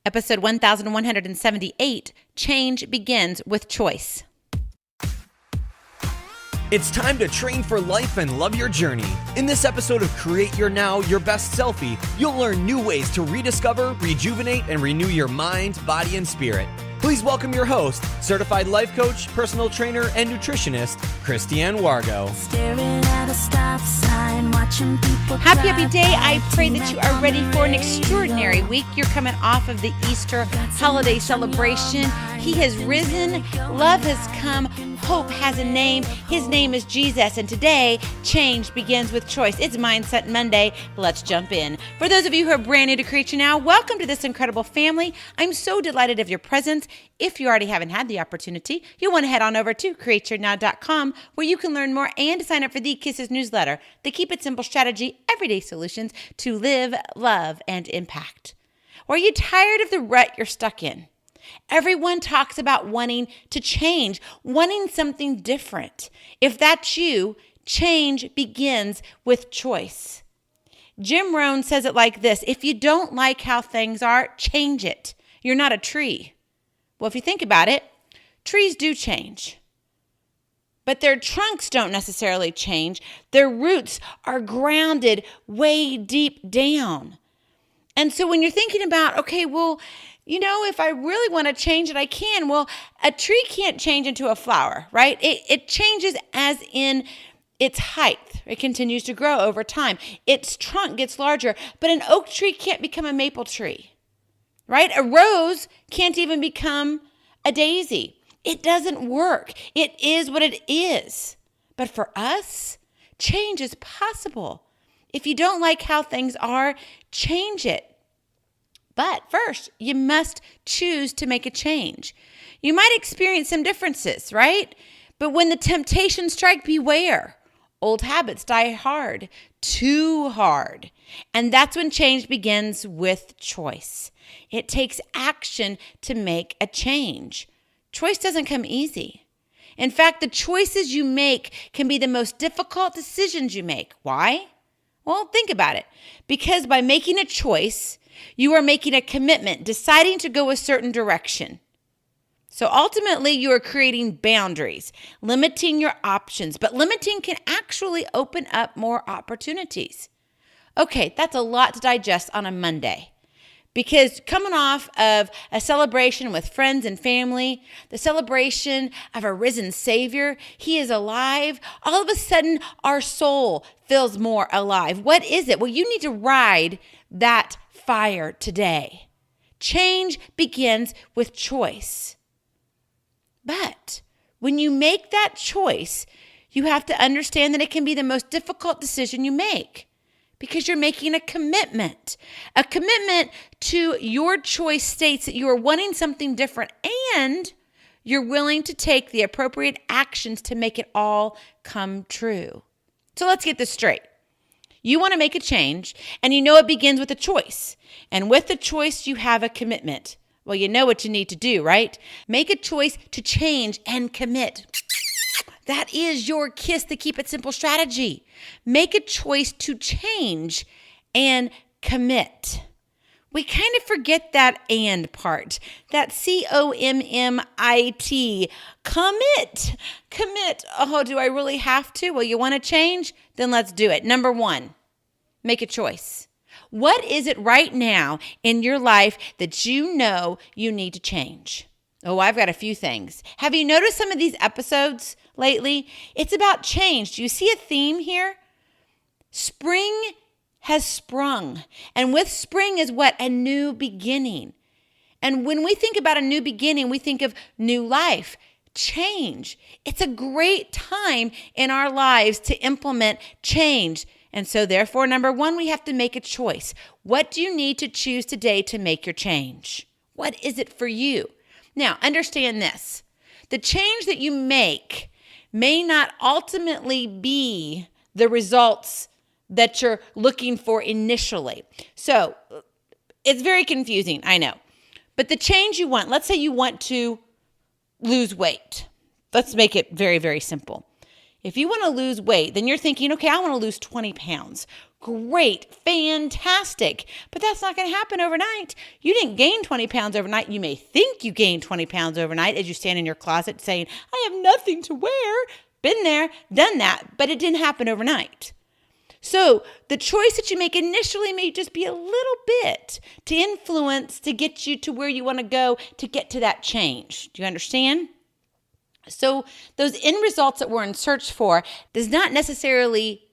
Episode 1178, Change Begins with Choice. It's time to train for life and love your journey. In this episode of Create Your Now, Your Best Selfie, you'll learn new ways to rediscover, rejuvenate, and renew your mind, body, and spirit. Please welcome your host, certified life coach, personal trainer, and nutritionist, Christiane Wargo. Happy day. I pray that you are ready for an extraordinary week. You're coming off of the Easter holiday celebration. He has risen. Love has come. Hope has a name. His name is Jesus. And today, change begins with choice. It's Mindset Monday. Let's jump in. For those of you who are brand new to Create Your Now, welcome to this incredible family. I'm so delighted of your presence. If you already haven't had the opportunity, you'll want to head on over to createyournow.com where you can learn more and sign up for the Kisses newsletter, the Keep It Simple strategy, everyday solutions to live, love, and impact. Or are you tired of the rut you're stuck in? Everyone talks about wanting to change, wanting something different. If that's you, change begins with choice. Jim Rohn says it like this: if you don't like how things are, change it. You're not a tree. Well, if you think about it, trees do change. But their trunks don't necessarily change. Their roots are grounded way deep down. And so when you're thinking about, okay, well, if I really want to change it, I can. Well, a tree can't change into a flower, right? It changes as in its height. It continues to grow over time. Its trunk gets larger, but an oak tree can't become a maple tree, right? A rose can't even become a daisy. It doesn't work. It is what it is. But for us, change is possible. If you don't like how things are, change it. But first, you must choose to make a change. You might experience some differences, right? But when the temptations strike, beware. Old habits die hard, too hard. And that's when change begins with choice. It takes action to make a change. Choice doesn't come easy. In fact, the choices you make can be the most difficult decisions you make. Why? Well, think about it. Because by making a choice, you are making a commitment, deciding to go a certain direction. So ultimately, you are creating boundaries, limiting your options, but limiting can actually open up more opportunities. Okay, that's a lot to digest on a Monday. Because coming off of a celebration with friends and family, the celebration of a risen Savior, He is alive, all of a sudden our soul feels more alive. What is it? Well, you need to ride that fire today. Change begins with choice. But when you make that choice, you have to understand that it can be the most difficult decision you make. Because you're making a commitment. A commitment to your choice states that you are wanting something different and you're willing to take the appropriate actions to make it all come true. So let's get this straight. You want to make a change and you know it begins with a choice. And with the choice, you have a commitment. Well, you know what you need to do, right? Make a choice to change and commit. That is your KISS, the Keep It Simple strategy. Make a choice to change and commit. We kind of forget that and part, that COMMIT, commit. Oh, do I really have to? Well, you want to change? Then let's do it. Number one, make a choice. What is it right now in your life that you know you need to change? Oh, I've got a few things. Have you noticed some of these episodes lately? It's about change. Do you see a theme here? Spring has sprung. And with spring is what? A new beginning. And when we think about a new beginning, we think of new life, change. It's a great time in our lives to implement change. And so therefore, number one, we have to make a choice. What do you need to choose today to make your change? What is it for you? Now, understand this. The change that you make may not ultimately be the results that you're looking for initially. So it's very confusing, I know. But the change you want, let's say you want to lose weight. Let's make it very, very simple. If you want to lose weight, then you're thinking, okay, I want to lose 20 pounds. Great, fantastic. But that's not going to happen overnight. You didn't gain 20 pounds overnight. You may think you gained 20 pounds overnight as you stand in your closet saying, I have nothing to wear. Been there, done that, but it didn't happen overnight. So the choice that you make initially may just be a little bit to influence to get you to where you want to go to get to that change. Do you understand? So those end results that we're in search for does not necessarily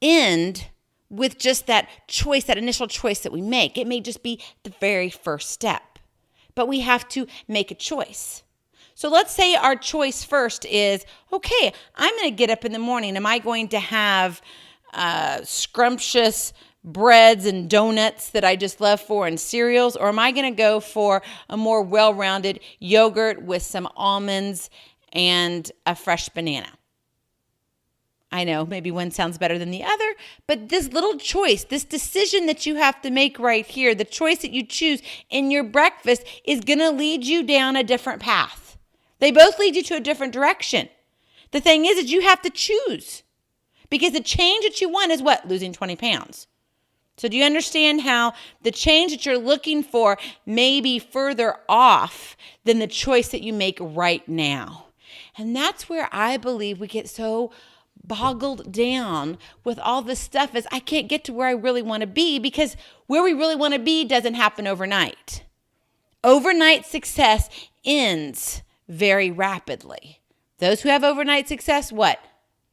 end with just that choice, that initial choice that we make. It may just be the very first step, but we have to make a choice. So let's say our choice first is, okay, I'm going to get up in the morning. Am I going to have scrumptious breads and donuts that I just love for and cereals? Or am I going to go for a more well-rounded yogurt with some almonds and a fresh banana? I know maybe one sounds better than the other, but this little choice, this decision that you have to make right here, the choice that you choose in your breakfast is going to lead you down a different path. They both lead you to a different direction. The thing is you have to choose because the change that you want is what? Losing 20 pounds. So do you understand how the change that you're looking for may be further off than the choice that you make right now? And that's where I believe we get so boggled down with all this stuff is I can't get to where I really want to be because where we really want to be doesn't happen overnight. Overnight success ends very rapidly. Those who have overnight success, what?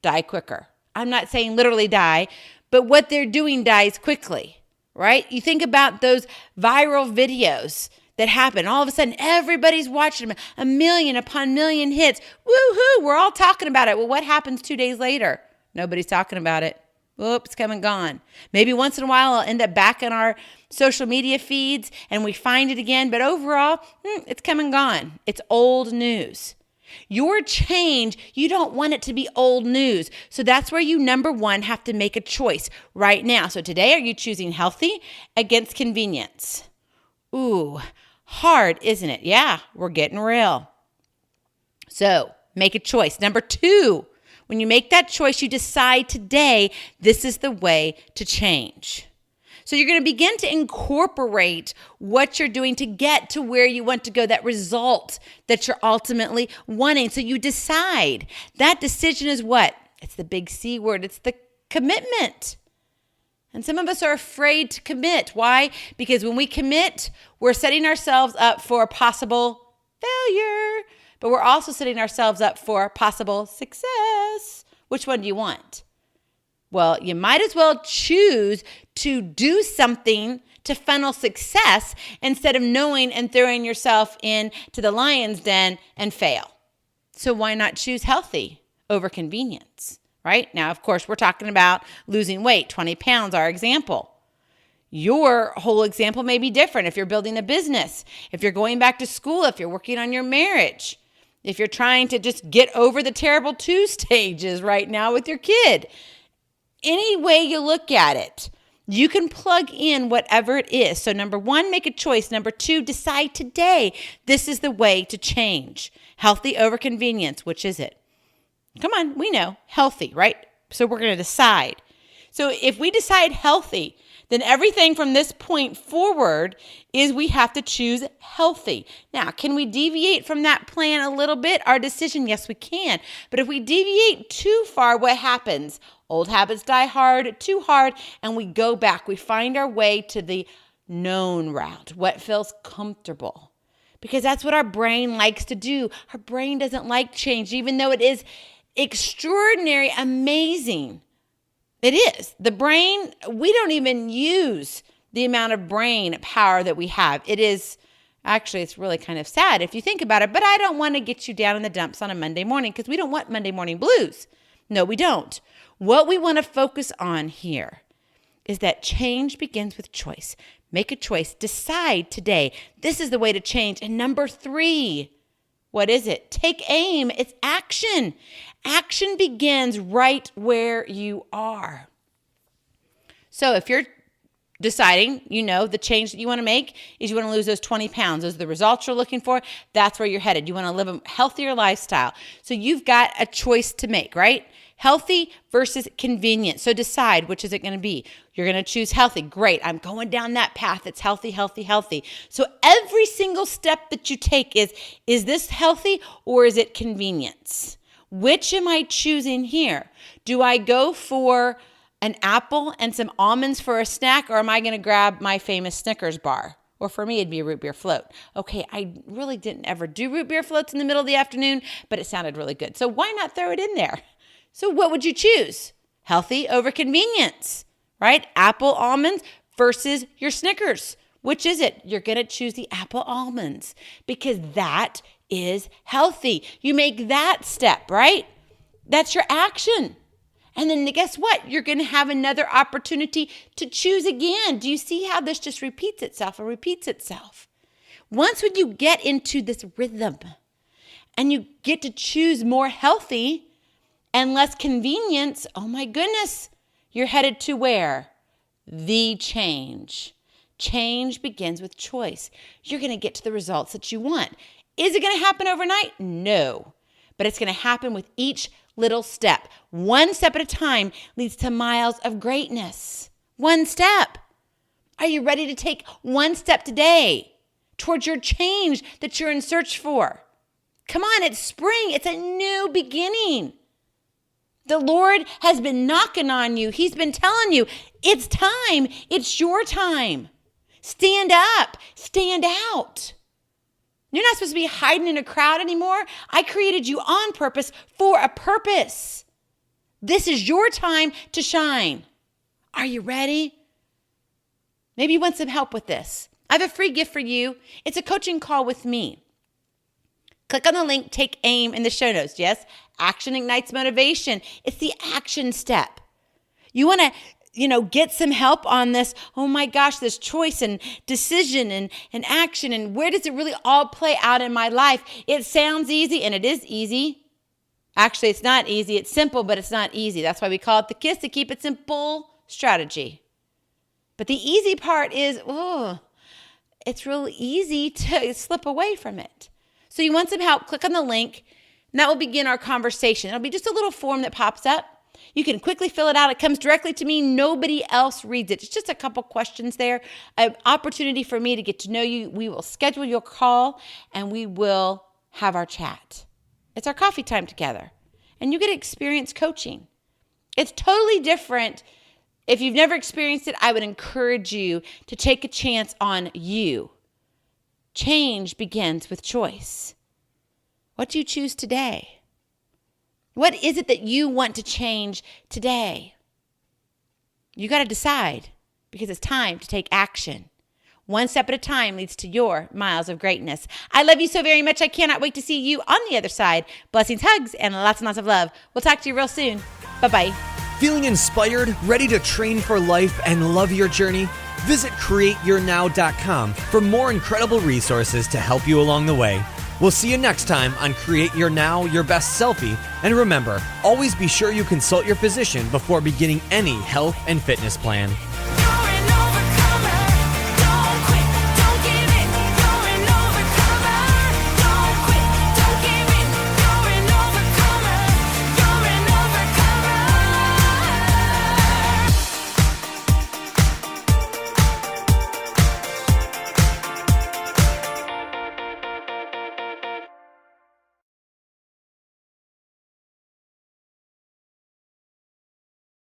Die quicker. I'm not saying literally die, but what they're doing dies quickly, right? You think about those viral videos that happen. All of a sudden, everybody's watching them. A million upon million hits. Woohoo! We're all talking about it. Well, what happens 2 days later? Nobody's talking about it. Whoops, it's come and gone. Maybe once in a while, I'll end up back in our social media feeds and we find it again. But overall, it's come and gone. It's old news. Your change, you don't want it to be old news. So that's where you, number one, have to make a choice right now. So today, are you choosing healthy against convenience? Ooh, hard, isn't it? Yeah, we're getting real. So make a choice. Number two, when you make that choice, you decide today, this is the way to change. So you're going to begin to incorporate what you're doing to get to where you want to go, that result that you're ultimately wanting. So you decide. That decision is what? It's the big C word. It's the commitment. And some of us are afraid to commit. Why? Because when we commit, we're setting ourselves up for possible failure, but we're also setting ourselves up for possible success. Which one do you want? Well, you might as well choose to do something to funnel success instead of knowing and throwing yourself into the lion's den and fail. So why not choose healthy over convenience? Right? Now, of course, we're talking about losing weight, 20 pounds, our example. Your whole example may be different if you're building a business, if you're going back to school, if you're working on your marriage, if you're trying to just get over the terrible 2 stages right now with your kid. Any way you look at it, you can plug in whatever it is. So number one, make a choice. Number two, decide today, this is the way to change. Healthy over convenience, which is it? Come on, we know, healthy, right? So we're going to decide. So if we decide healthy, then everything from this point forward is we have to choose healthy. Now, can we deviate from that plan a little bit? Our decision, yes, we can. But if we deviate too far, what happens? Old habits die hard, too hard, and we go back. We find our way to the known route, what feels comfortable. Because that's what our brain likes to do. Our brain doesn't like change, even though it is extraordinary, amazing. It is. The brain, we don't even use the amount of brain power that we have. It is, actually, it's really kind of sad if you think about it, but I don't want to get you down in the dumps on a Monday morning because we don't want Monday morning blues. No, we don't. What we want to focus on here is that change begins with choice. Make a choice. Decide today. This is the way to change. And number 3, what is it? Take aim. It's action. Action begins right where you are. So if you're deciding, the change that you want to make is you want to lose those 20 pounds. Those are the results you're looking for. That's where you're headed. You want to live a healthier lifestyle. So you've got a choice to make, right? Healthy versus convenient. So decide, which is it going to be? You're going to choose healthy. Great. I'm going down that path. It's healthy, healthy, healthy. So every single step that you take is this healthy or is it convenience? Which am I choosing here? Do I go for an apple and some almonds for a snack, or am I going to grab my famous Snickers bar? Or for me, it'd be a root beer float. Okay, I really didn't ever do root beer floats in the middle of the afternoon, but it sounded really good. So why not throw it in there? So what would you choose? Healthy over convenience, right? Apple almonds versus your Snickers. Which is it? You're going to choose the apple almonds because that is healthy. You make that step, right? That's your action. And then guess what? You're going to have another opportunity to choose again. Do you see how this just repeats itself and repeats itself? Once when you get into this rhythm and you get to choose more healthy and less convenience, oh my goodness, you're headed to where? The change. Change begins with choice. You're going to get to the results that you want. Is it going to happen overnight? No. But it's going to happen with each little step. One step at a time leads to miles of greatness. One step. Are you ready to take one step today towards your change that you're in search for? Come on, it's spring. It's a new beginning. The Lord has been knocking on you. He's been telling you, it's time. It's your time. Stand up. Stand out. You're not supposed to be hiding in a crowd anymore. I created you on purpose for a purpose. This is your time to shine. Are you ready? Maybe you want some help with this. I have a free gift for you. It's a coaching call with me. Click on the link, take aim in the show notes. Yes, action ignites motivation. It's the action step. You want to get some help on this, oh my gosh, this choice and decision and action, and where does it really all play out in my life? It sounds easy, and it is easy. Actually, it's not easy. It's simple, but it's not easy. That's why we call it the KISS, to keep it simple strategy. But the easy part is, it's real easy to slip away from it. So you want some help, click on the link, and that will begin our conversation. It'll be just a little form that pops up. You can quickly fill it out. It comes directly to me. Nobody else reads it. It's just a couple questions there. An opportunity for me to get to know you. We will schedule your call and we will have our chat. It's our coffee time together. And you get to experience coaching. It's totally different. If you've never experienced it, I would encourage you to take a chance on you. Change begins with choice. What do you choose today? What is it that you want to change today? You got to decide because it's time to take action. One step at a time leads to your miles of greatness. I love you so very much. I cannot wait to see you on the other side. Blessings, hugs, and lots of love. We'll talk to you real soon. Bye-bye. Feeling inspired, ready to train for life and love your journey? Visit createyournow.com for more incredible resources to help you along the way. We'll see you next time on Create Your Now, Your Best Selfie. And remember, always be sure you consult your physician before beginning any health and fitness plan.